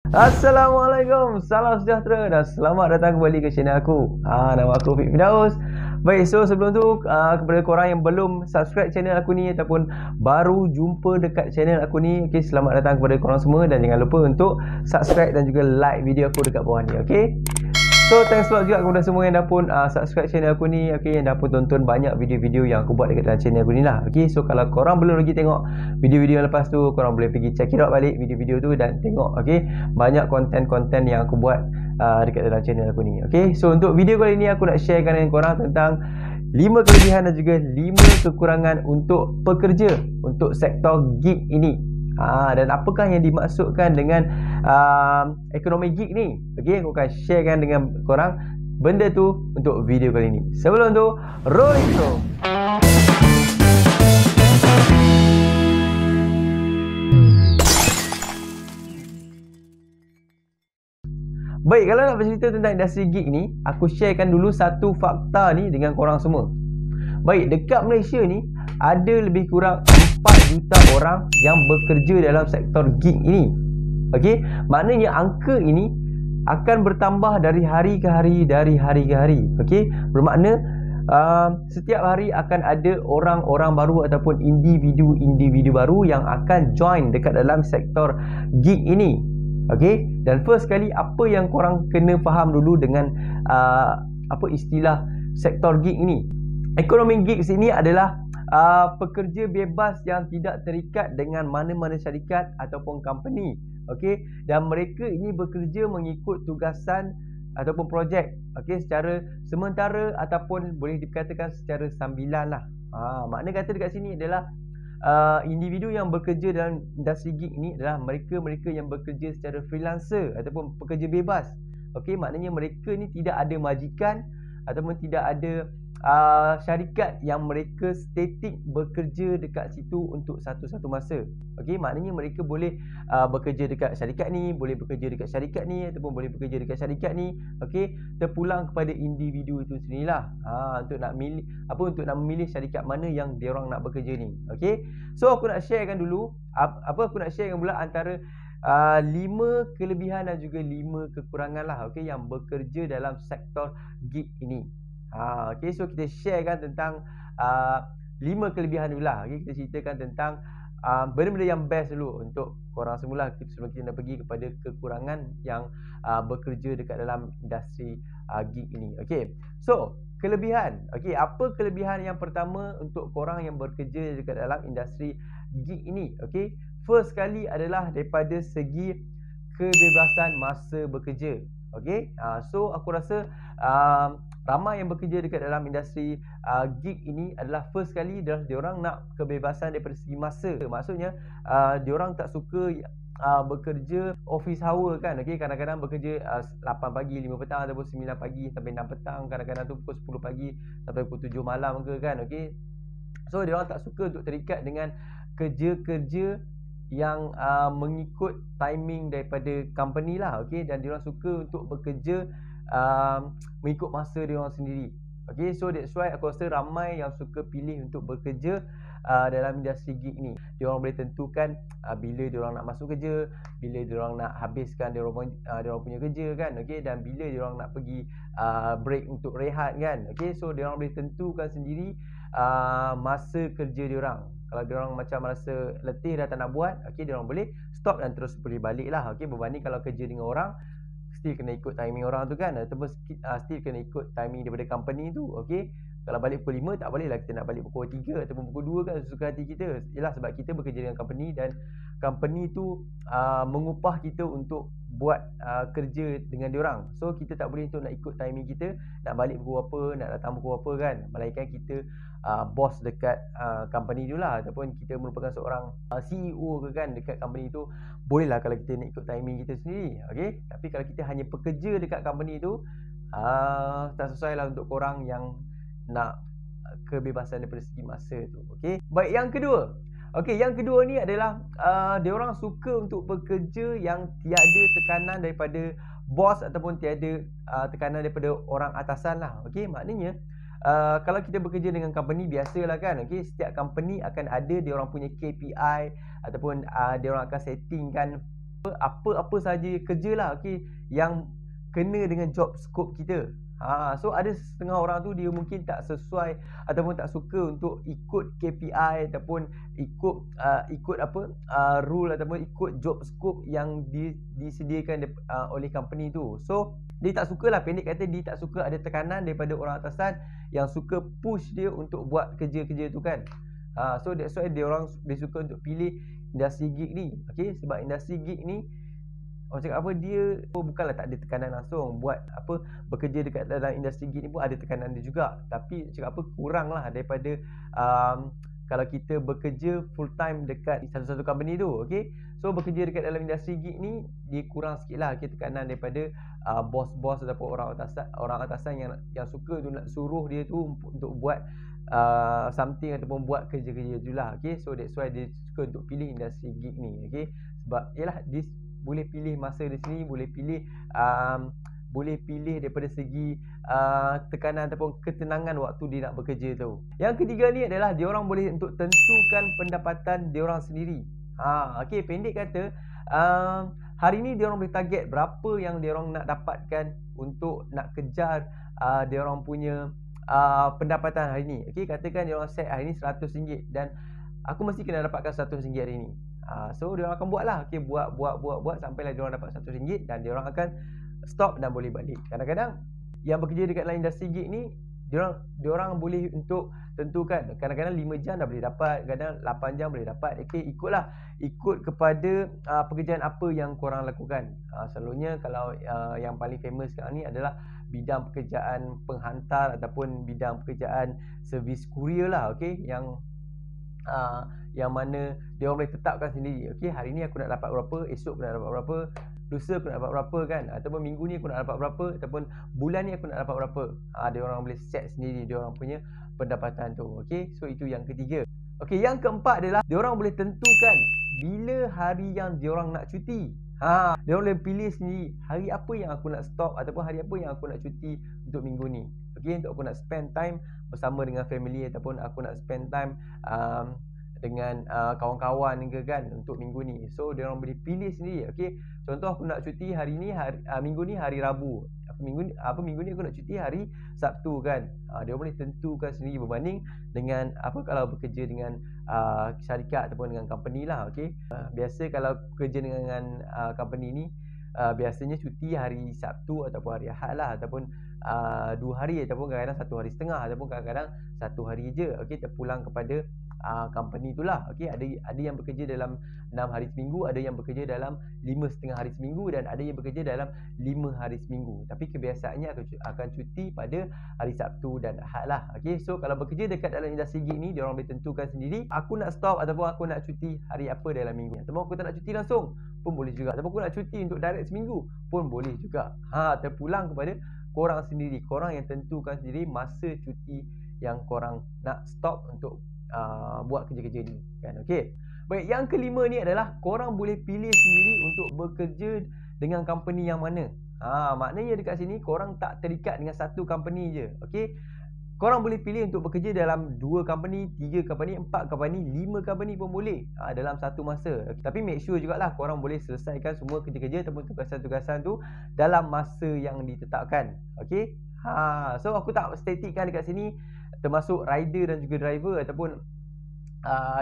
Assalamualaikum, salam sejahtera dan selamat datang kembali ke channel aku. Nama aku Fik Firdaus. Baik, so sebelum tu kepada korang yang belum subscribe channel aku ni ataupun baru jumpa dekat channel aku ni, okay, selamat datang kepada korang semua dan jangan lupa untuk subscribe dan juga like video aku dekat bawah ni, okay? So thanks a lot juga kepada semua yang dah pun subscribe channel aku ni, okay, yang dah pun tonton banyak video-video yang aku buat dekat dalam channel aku ni lah, okay. So kalau korang belum lagi tengok video-video yang lepas tu, korang boleh pergi check it out balik video-video tu dan tengok, okay, banyak konten-konten yang aku buat dekat dalam channel aku ni, okay. So untuk video kali ni aku nak sharekan dengan korang tentang 5 kelebihan dan juga 5 kekurangan untuk pekerja untuk sektor gig ini. Dan apakah yang dimaksudkan dengan ekonomi gig ni? Okay, aku akan sharekan dengan korang benda tu untuk video kali ni. Sebelum tu, roll intro. Baik, kalau nak bercerita tentang industri gig ni, aku sharekan dulu satu fakta ni dengan korang semua. Baik, dekat Malaysia ni ada lebih kurang 4 juta orang yang bekerja dalam sektor gig ini. Okey, maknanya angka ini akan bertambah dari hari ke hari, Okey, bermakna setiap hari akan ada orang-orang baru ataupun individu baru yang akan join dekat dalam sektor gig ini. Okey, dan first kali apa yang korang kena faham dulu dengan apa istilah sektor gig ini. Ekonomi gigs ini adalah pekerja bebas yang tidak terikat dengan mana-mana syarikat ataupun company. Okey, dan mereka ini bekerja mengikut tugasan ataupun projek, okey, secara sementara ataupun boleh dikatakan secara sambilan lah. Makna kata dekat sini adalah individu yang bekerja dalam industri gig ini adalah mereka-mereka yang bekerja secara freelancer ataupun pekerja bebas. Okey, maknanya mereka ni tidak ada majikan ataupun tidak ada syarikat yang mereka statik bekerja dekat situ untuk satu-satu masa. Okey, maknanya mereka boleh bekerja dekat syarikat ni, boleh bekerja dekat syarikat ni ataupun boleh bekerja dekat syarikat ni. Okey, terpulang kepada individu itu sendirilah. Untuk nak memilih syarikat mana yang dia orang nak bekerja ni. Okey. So aku nak sharekan dulu aku nak sharekan pula antara 5 kelebihan dan juga 5 kekurangan lah, okey, yang bekerja dalam sektor gig ini. Okay, so kita sharekan tentang 5 kelebihan dulu lah. Okay, kita ceritakan tentang benda-benda yang best dulu untuk korang semula sebelum kita nak pergi kepada kekurangan yang bekerja dekat dalam industri gig ini. Okay, so kelebihan. Okay, apa kelebihan yang pertama untuk korang yang bekerja dekat dalam industri gig ini? Okay, first kali adalah daripada segi kebebasan masa bekerja. Okay, so aku rasa ramai yang bekerja dekat dalam industri gig ini adalah first kali adalah diorang nak kebebasan daripada segi masa. Maksudnya diorang tak suka bekerja office hour kan. Okey, kadang-kadang bekerja 8 pagi 5 petang ataupun 9 pagi sampai 6 petang, kadang-kadang tu pukul 10 pagi sampai pukul 7 malam ke kan. Okey, so diorang tak suka untuk terikat dengan kerja-kerja yang mengikut timing daripada company lah. Okey, dan diorang suka untuk bekerja mengikut masa dia orang sendiri. Okay, so that's why aku rasa ramai yang suka pilih untuk bekerja dalam industri gig ni. Dia orang boleh tentukan bila dia orang nak masuk kerja, bila dia orang nak habiskan dia orang punya kerja kan. Okay, dan bila dia orang nak pergi break untuk rehat kan. Okay, so dia orang boleh tentukan sendiri masa kerja dia orang. Kalau dia orang macam rasa letih dah tak nak buat, okay, dia orang boleh stop dan terus boleh balik lah. Okay, berbanding kalau kerja dengan orang, still kena ikut timing orang tu kan, ataupun still kena ikut timing daripada company tu. Okey, kalau balik pukul 5 tak boleh lah kita nak balik pukul 3 ataupun pukul 2 kan, sesuka hati kita. Ialah sebab kita bekerja dengan company dan company tu mengupah kita untuk buat kerja dengan diorang. So kita tak boleh untuk nak ikut timing kita, nak balik pukul apa, nak datang pukul apa kan. Melainkan kita bos dekat company tu lah, ataupun kita merupakan seorang CEO ke kan dekat company tu, bolehlah kalau kita nak ikut timing kita sendiri. Okay, tapi kalau kita hanya pekerja dekat company tu, tak sesuai lah untuk korang yang nak kebebasan daripada segi masa tu. Okay, baik, yang kedua. Okey, yang kedua ni adalah dia orang suka untuk bekerja yang tiada tekanan daripada bos ataupun tiada tekanan daripada orang atasan lah. Okey, maknanya kalau kita bekerja dengan company biasalah kan. Okey, setiap company akan ada dia orang punya KPI ataupun dia orang akan settingkan apa-apa saja kerja lah, okey, yang kena dengan job scope kita. So ada setengah orang tu dia mungkin tak sesuai ataupun tak suka untuk ikut KPI ataupun ikut rule ataupun ikut job scope yang disediakan oleh company tu. So dia tak sukalah, pendek kata dia tak suka ada tekanan daripada orang atasan yang suka push dia untuk buat kerja-kerja tu kan. So that's why dia suka untuk pilih industri gig ni. Okey, sebab industri gig ni orang cakap apa, dia bukanlah tak ada tekanan langsung. Buat apa, bekerja dekat dalam industri gig ni pun ada tekanan dia juga, tapi cakap apa, kurang lah daripada kalau kita bekerja full time dekat satu-satu company tu. Okay, so bekerja dekat dalam industri gig ni dia kurang sikit lah, okay, tekanan daripada bos-bos ataupun orang atasan yang suka tu nak suruh dia tu untuk buat something ataupun buat kerja-kerja tu lah. Okay, so that's why dia suka untuk pilih industri gig ni. Okay, sebab yalah, dia boleh pilih masa di sini, boleh pilih daripada segi tekanan ataupun ketenangan waktu dia nak bekerja tu. Yang ketiga ni adalah dia orang boleh untuk tentukan pendapatan dia orang sendiri. Okey, pendek kata, hari ni dia orang boleh target berapa yang dia orang nak dapatkan untuk nak kejar dia orang punya pendapatan hari ni. Okey, katakan dia orang set hari ni RM100 dan aku mesti kena dapatkan RM100 hari ni. So dia orang akan buat lah, okay, buat sampailah dia orang dapat RM100 dan dia orang akan stop dan boleh balik. Kadang-kadang yang bekerja dekat dalam industri gig ni, dia orang boleh untuk tentukan, kadang-kadang 5 jam dah boleh dapat, kadang 8 jam boleh dapat. Okay, ikut kepada pekerjaan apa yang korang lakukan. Selalunya kalau yang paling famous sekarang ni adalah bidang pekerjaan penghantar ataupun bidang pekerjaan servis kurier lah. Okay, yang mana dia orang boleh tetapkan sendiri. Okey, hari ni aku nak dapat berapa, esok aku nak dapat berapa, lusa aku nak dapat berapa kan, ataupun minggu ni aku nak dapat berapa, ataupun bulan ni aku nak dapat berapa. Dia orang boleh set sendiri dia orang punya pendapatan tu. Okey, so itu yang ketiga. Okey, yang keempat adalah dia orang boleh tentukan bila hari yang dia orang nak cuti. Dia orang boleh pilih sendiri hari apa yang aku nak stop ataupun hari apa yang aku nak cuti untuk minggu ni. Okey, untuk aku nak spend time bersama dengan family ataupun aku nak spend time dengan kawan-kawan ke kan untuk minggu ni. So dia orang boleh pilih sendiri. Okey, contoh aku nak cuti hari ni, minggu ni hari Rabu. Minggu ni aku nak cuti hari Sabtu kan. Dia boleh tentukan sendiri berbanding dengan kalau bekerja dengan syarikat ataupun dengan company lah. Okey, biasa kalau bekerja dengan company ni biasanya cuti hari Sabtu ataupun hari Ahad lah, ataupun 2 hari ataupun kadang-kadang 1 hari setengah ataupun kadang-kadang 1 hari je. Okey, terpulang kepada company itulah. Okey, ada yang bekerja dalam 6 hari seminggu, ada yang bekerja dalam 5,5 hari seminggu dan ada yang bekerja dalam 5 hari seminggu. Tapi kebiasaannya akan cuti pada hari Sabtu dan Ahad lah. Okey, so kalau bekerja dekat dalam industri gig ni, dia orang boleh tentukan sendiri aku nak stop ataupun aku nak cuti hari apa dalam minggu. Ataupun aku tak nak cuti langsung pun boleh juga. Ataupun aku nak cuti untuk direct seminggu pun boleh juga. Terpulang kepada korang sendiri. Korang yang tentukan sendiri masa cuti yang korang nak stop untuk buat kerja-kerja ni kan. Okey, baik, yang kelima ni adalah korang boleh pilih sendiri untuk bekerja dengan company yang mana. Maknanya dekat sini korang tak terikat dengan satu company je. Okey, korang boleh pilih untuk bekerja dalam 2 company, 3 company, 4 company, 5 company pun boleh dalam satu masa. Tapi make sure jugalah korang boleh selesaikan semua kerja-kerja ataupun tugasan-tugasan tu dalam masa yang ditetapkan. Okey, so aku tak statikkan dekat sini termasuk rider dan juga driver ataupun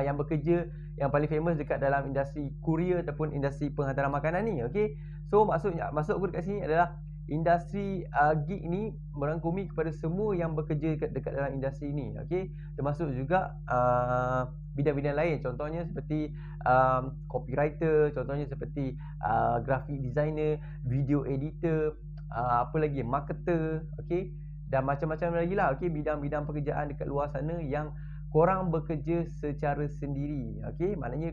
yang bekerja yang paling famous dekat dalam industri kurier ataupun industri penghantaran makanan ni. Okey, so maksud aku dekat sini adalah industri gig ni merangkumi kepada semua yang bekerja dekat dalam industri ni. Okey, termasuk juga bidang-bidang lain, contohnya seperti copywriter, contohnya seperti graphic designer, video editor, apa lagi, marketer. Okey, dan macam-macam lagi lah. Okey, bidang-bidang pekerjaan dekat luar sana yang korang bekerja secara sendiri. Okey, maknanya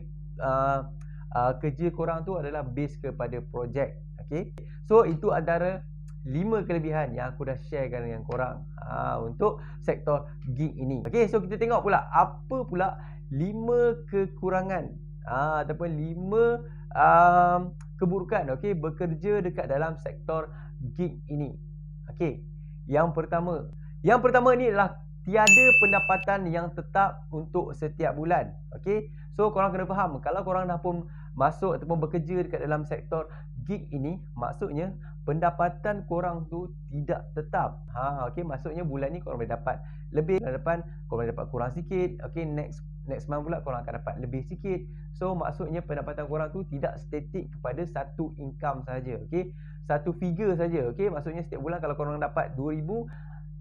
kerja korang tu adalah base kepada projek. Okey, so itu antara 5 kelebihan yang aku dah sharekan dengan korang untuk sektor gig ini. Okey, so kita tengok pula apa pula 5 kekurangan ataupun 5 keburukan bekerja dekat dalam sektor gig ini. Okey, yang pertama ni adalah tiada pendapatan yang tetap untuk setiap bulan. Okey, so korang kena faham, kalau korang dah pun masuk ataupun bekerja dekat dalam sektor gig ini, maksudnya pendapatan korang tu tidak tetap. Okey, maksudnya bulan ni korang boleh dapat lebih, bulan depan korang boleh dapat kurang sikit. Okey, next month pula korang akan dapat lebih sikit. So maksudnya pendapatan korang tu tidak statik kepada satu income saja. Okey, satu figure saja. Okey, maksudnya setiap bulan kalau korang dapat 2000,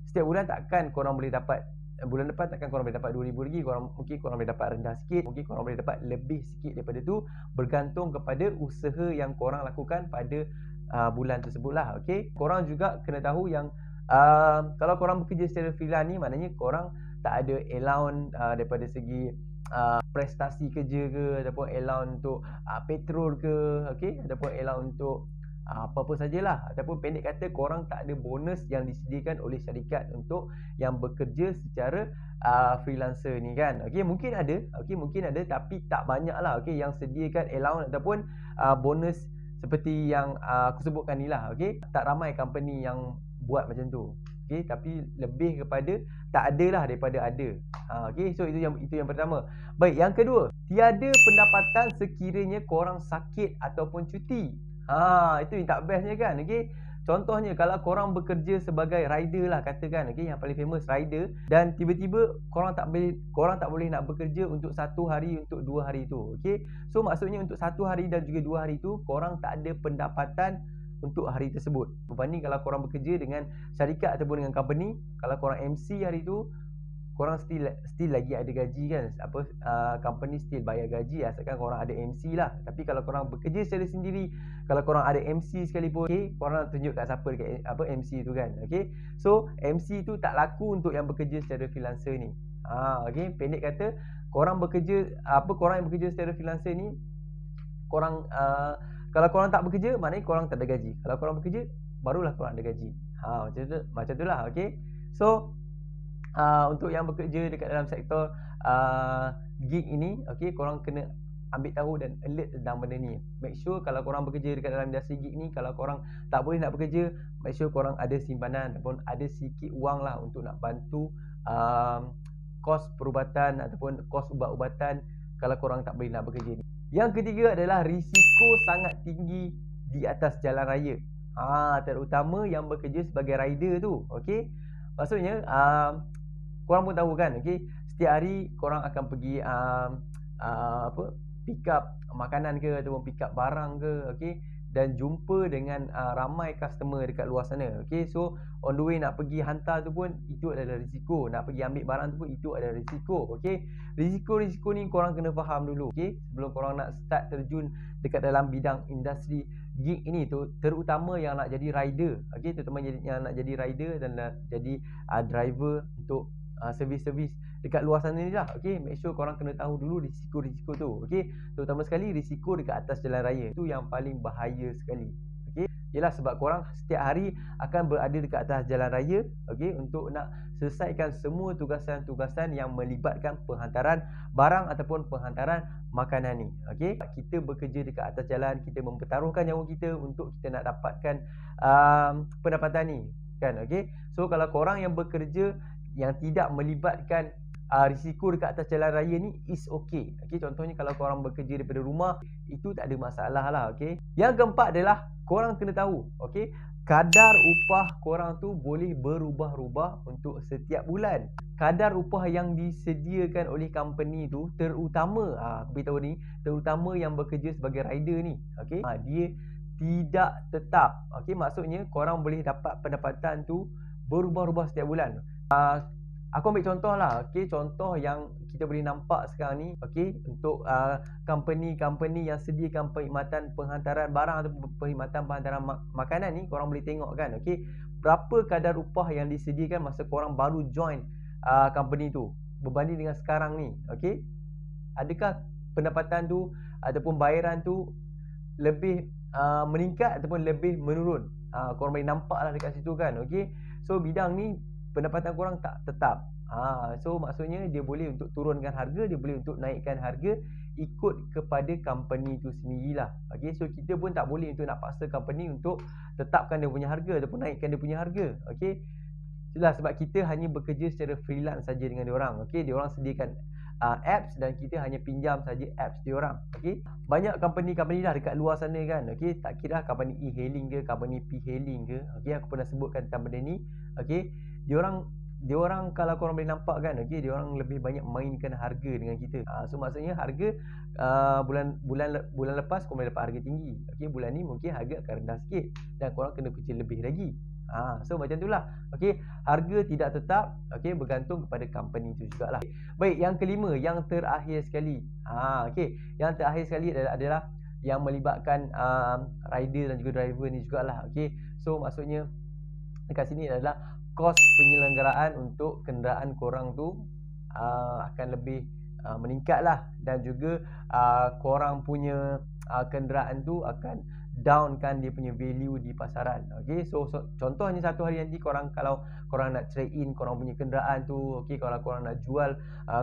setiap bulan takkan korang boleh dapat, bulan depan takkan korang boleh dapat 2000 lagi. Mungkin korang boleh dapat rendah sikit, mungkin korang boleh dapat lebih sikit daripada tu, bergantung kepada usaha yang korang lakukan pada bulan tersebut lah. Okey, korang juga kena tahu yang kalau korang bekerja secara freelance ni, maknanya korang tak ada allowance daripada segi prestasi kerja ke, ataupun allowance untuk petrol ke, okey, ataupun allowance untuk apa-apa sajalah, ataupun pendek kata korang tak ada bonus yang disediakan oleh syarikat untuk yang bekerja secara freelancer ni kan. Okey, mungkin ada tapi tak banyak lah, okey, yang sediakan allowance ataupun bonus seperti yang aku sebutkan ni lah. Okey, tak ramai company yang buat macam tu. Okey, tapi lebih kepada tak ada lah daripada ada. Okey, so itu yang pertama. Baik, yang kedua, tiada pendapatan sekiranya korang sakit ataupun cuti. Itu yang tak bestnya kan. Okey, contohnya kalau korang bekerja sebagai rider lah katakan, okey, yang paling famous rider, dan tiba-tiba korang tak boleh nak bekerja untuk 1 hari, untuk 2 hari tu. Okey, so maksudnya untuk 1 hari dan juga 2 hari tu korang tak ada pendapatan untuk hari tersebut. Berbanding kalau korang bekerja dengan syarikat ataupun dengan company, kalau korang MC hari tu, korang still lagi ada gaji kan. Company still bayar gaji asalkan korang ada MC lah. Tapi kalau korang bekerja secara sendiri, kalau korang ada MC sekalipun, okey, korang nak tunjuk kat siapa dekat MC tu kan. Okey, so MC tu tak laku untuk yang bekerja secara freelancer ni. Okey, pendek kata, korang yang bekerja secara freelancer ni, korang kalau korang tak bekerja, maknanya korang tak ada gaji. Kalau korang bekerja, barulah korang ada gaji. Macam tu lah. Okey, so untuk yang bekerja dekat dalam sektor gig ini, okey, korang kena ambil tahu dan alert tentang benda ni. Make sure kalau korang bekerja dekat dalam industri gig ni, kalau korang tak boleh nak bekerja, make sure korang ada simpanan ataupun ada sikit wang lah untuk nak bantu kos perubatan ataupun kos ubat-ubatan kalau korang tak boleh nak bekerja ni. Yang ketiga adalah risiko sangat tinggi di atas jalan raya. Terutama yang bekerja sebagai rider tu. Okey, maksudnya korang pun tahu kan, okey, setiap hari korang akan pergi pick up makanan ke ataupun pick up barang ke, okey, dan jumpa dengan ramai customer dekat luar sana. Okey, so on the way nak pergi hantar tu pun itu adalah risiko, nak pergi ambil barang tu pun itu adalah risiko. Okey, risiko ni korang kena faham dulu, okey, sebelum korang nak start terjun dekat dalam bidang industri gig ini tu, terutama yang nak jadi rider. Okey, terutama yang nak jadi rider dan nak jadi driver untuk servis-servis dekat luar sana ni lah. Okey, make sure korang kena tahu dulu risiko-risiko tu. Okey, terutama sekali risiko dekat atas jalan raya. Itu yang paling bahaya sekali. Okey, ialah sebab korang setiap hari akan berada dekat atas jalan raya, okey, untuk nak selesaikan semua tugasan-tugasan yang melibatkan penghantaran barang ataupun penghantaran makanan ni. Okey, kita bekerja dekat atas jalan, kita mempertaruhkan nyawa kita untuk kita nak dapatkan pendapatan ni kan. Okey, so kalau korang yang bekerja yang tidak melibatkan risiko dekat atas jalan raya ni is okay. Okey, contohnya kalau korang bekerja daripada rumah, itu tak ada masalah lah. Okey, yang keempat adalah korang kena tahu, okey, kadar upah korang tu boleh berubah-ubah untuk setiap bulan. Kadar upah yang disediakan oleh company tu, terutama aku beritahu ni, terutama yang bekerja sebagai rider ni, okey, dia tidak tetap. Okey, maksudnya korang boleh dapat pendapatan tu berubah-ubah setiap bulan. Aku ambil contoh lah, okey, contoh yang kita boleh nampak sekarang ni, okey, untuk company-company yang sediakan perkhidmatan penghantaran barang atau perkhidmatan penghantaran makanan ni, korang boleh tengok kan, okey, berapa kadar upah yang disediakan masa korang baru join company tu berbanding dengan sekarang ni. Okey, adakah pendapatan tu ataupun bayaran tu lebih meningkat ataupun lebih menurun? Korang boleh nampak lah dekat situ kan. Okey, so bidang ni pendapatan korang tak tetap. So maksudnya dia boleh untuk turunkan harga, dia boleh untuk naikkan harga ikut kepada company tu sendirilah. Okey, so kita pun tak boleh untuk nak paksa company untuk tetapkan dia punya harga ataupun naikkan dia punya harga. Okey, itulah sebab kita hanya bekerja secara freelance saja dengan diorang. Okey, diorang sediakan apps dan kita hanya pinjam saja apps diorang. Okey, banyak company-company dah dekat luar sana kan. Okey, tak kira company e-hailing ke, company p-hailing ke. Okey, aku pernah sebutkan tentang benda ni. Okey, diorang kalau korang boleh nampak kan, okey, diorang lebih banyak mainkan harga dengan kita. So maksudnya harga bulan lepas korang boleh dapat harga tinggi. Okey, bulan ni mungkin harga akan rendah sikit dan korang kena kecil lebih lagi. So macam itulah. Okey, harga tidak tetap, okey, bergantung kepada company tu jugalah. Baik, yang kelima, yang terakhir sekali. Okey, yang terakhir sekali adalah yang melibatkan rider dan juga driver ni jugalah. Okey, so maksudnya dekat sini adalah kos penyelenggaraan untuk kenderaan korang tu akan lebih meningkatlah, dan juga korang punya kenderaan tu akan downkan dia punya value di pasaran. Okey, so contohnya satu hari nanti kalau korang nak trade in korang punya kenderaan tu, okey, kalau korang nak jual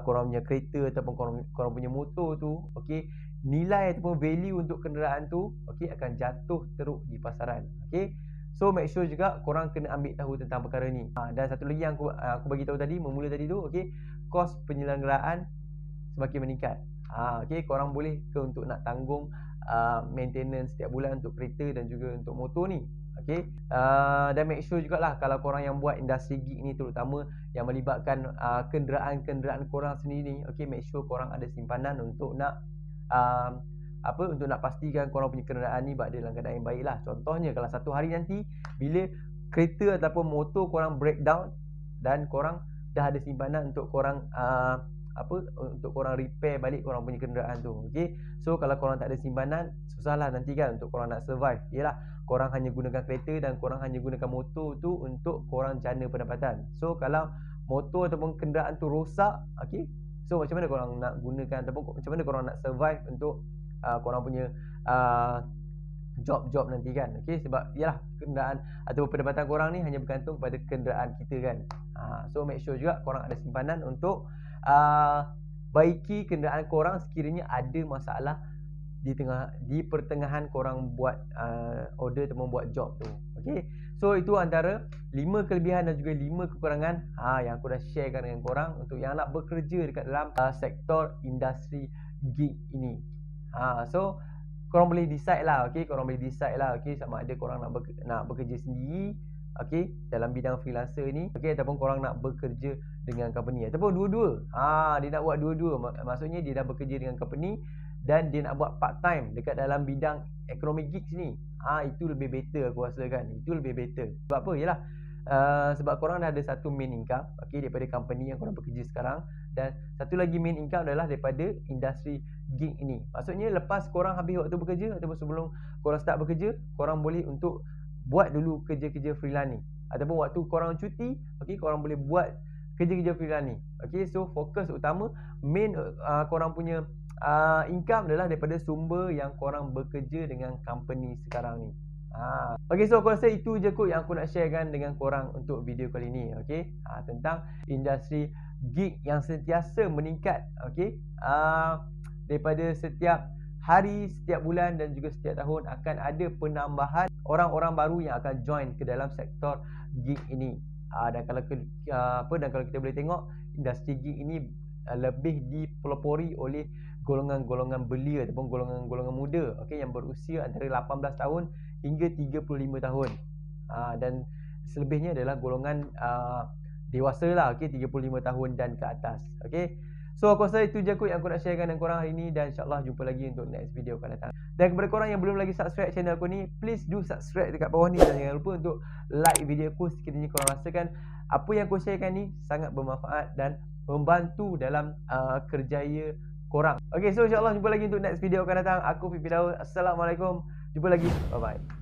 korang punya kereta ataupun korang punya motor tu, okey, nilai ataupun value untuk kenderaan tu, okey, akan jatuh teruk di pasaran. Okey, so make sure juga korang kena ambil tahu tentang perkara ni. Dan satu lagi yang aku bagi tahu tadi, memula tadi tu, okey, kos penyelenggaraan semakin meningkat. Okey, korang boleh ke untuk nak tanggung maintenance setiap bulan untuk kereta dan juga untuk motor ni. Okey, dan make sure jugalah kalau korang yang buat industri gig ni, terutama yang melibatkan kenderaan-kenderaan korang sendiri ni, okey, make sure korang ada simpanan untuk nak untuk nak pastikan korang punya kenderaan ni berada dalam keadaan yang baik lah. Contohnya kalau satu hari nanti bila kereta ataupun motor korang breakdown dan korang dah ada simpanan untuk korang untuk korang repair balik korang punya kenderaan tu. Okey, so kalau korang tak ada simpanan, susahlah nanti kan untuk korang nak survive. Yalah, korang hanya gunakan kereta dan korang hanya gunakan motor tu untuk korang jana pendapatan. So kalau motor ataupun kenderaan tu rosak, okey, so macam mana korang nak gunakan ataupun macam mana korang nak survive untuk korang punya job nanti kan. Okey, sebab yalah, kenderaan atau pendapatan korang ni hanya bergantung kepada kenderaan kita kan. So make sure juga korang ada simpanan untuk baiki kenderaan korang sekiranya ada masalah di pertengahan korang buat order ataupun buat job tu. Okey, so itu antara 5 kelebihan dan juga 5 kekurangan yang aku dah sharekan dengan korang untuk yang nak bekerja dekat dalam sektor industri gig ini. So korang boleh decide lah, okey, korang boleh decide lah, okey, sama ada korang nak bekerja sendiri, okey, dalam bidang freelancer ni, okey, ataupun korang nak bekerja dengan company ataupun dua-dua. Dia nak buat dua-dua, maksudnya dia dah bekerja dengan company dan dia nak buat part time dekat dalam bidang economic gigs ni. Itu lebih better aku rasa kan. Itu lebih better. Sebab apa? Yalah, sebab korang dah ada satu main income, okey, daripada company yang korang bekerja sekarang, dan satu lagi main income adalah daripada industri gig ini. Maksudnya lepas korang habis waktu bekerja ataupun sebelum korang start bekerja, korang boleh untuk buat dulu kerja-kerja freelance ni, ataupun waktu korang cuti, okey, korang boleh buat kerja-kerja freelance ni. Okey, so fokus utama main korang punya income adalah daripada sumber yang korang bekerja dengan company sekarang ni. Okey, so aku rasa itu je kot yang aku nak sharekan dengan korang untuk video kali ni. Okey, tentang industri gig yang sentiasa meningkat. Okey, daripada setiap hari, setiap bulan dan juga setiap tahun akan ada penambahan orang-orang baru yang akan join ke dalam sektor gig ini. Dan kalau kita boleh tengok, industri gig ini lebih dipelopori oleh golongan-golongan belia ataupun golongan-golongan muda, okey, yang berusia antara 18 tahun hingga 35 tahun. Dan selebihnya adalah golongan dewasa lah, okey, 35 tahun dan ke atas. Okey, so aku rasa itu je kot yang aku nak sharekan dengan korang hari ni, dan insyaAllah jumpa lagi untuk next video akan datang. Dan kepada korang yang belum lagi subscribe channel aku ni, please do subscribe dekat bawah ni, dan jangan lupa untuk like video aku sekiranya korang rasakan apa yang aku sharekan ni sangat bermanfaat dan membantu dalam kerjaya korang. Okey, so insyaAllah jumpa lagi untuk next video akan datang. Aku Fifi Daud. Assalamualaikum. Jumpa lagi. Bye bye.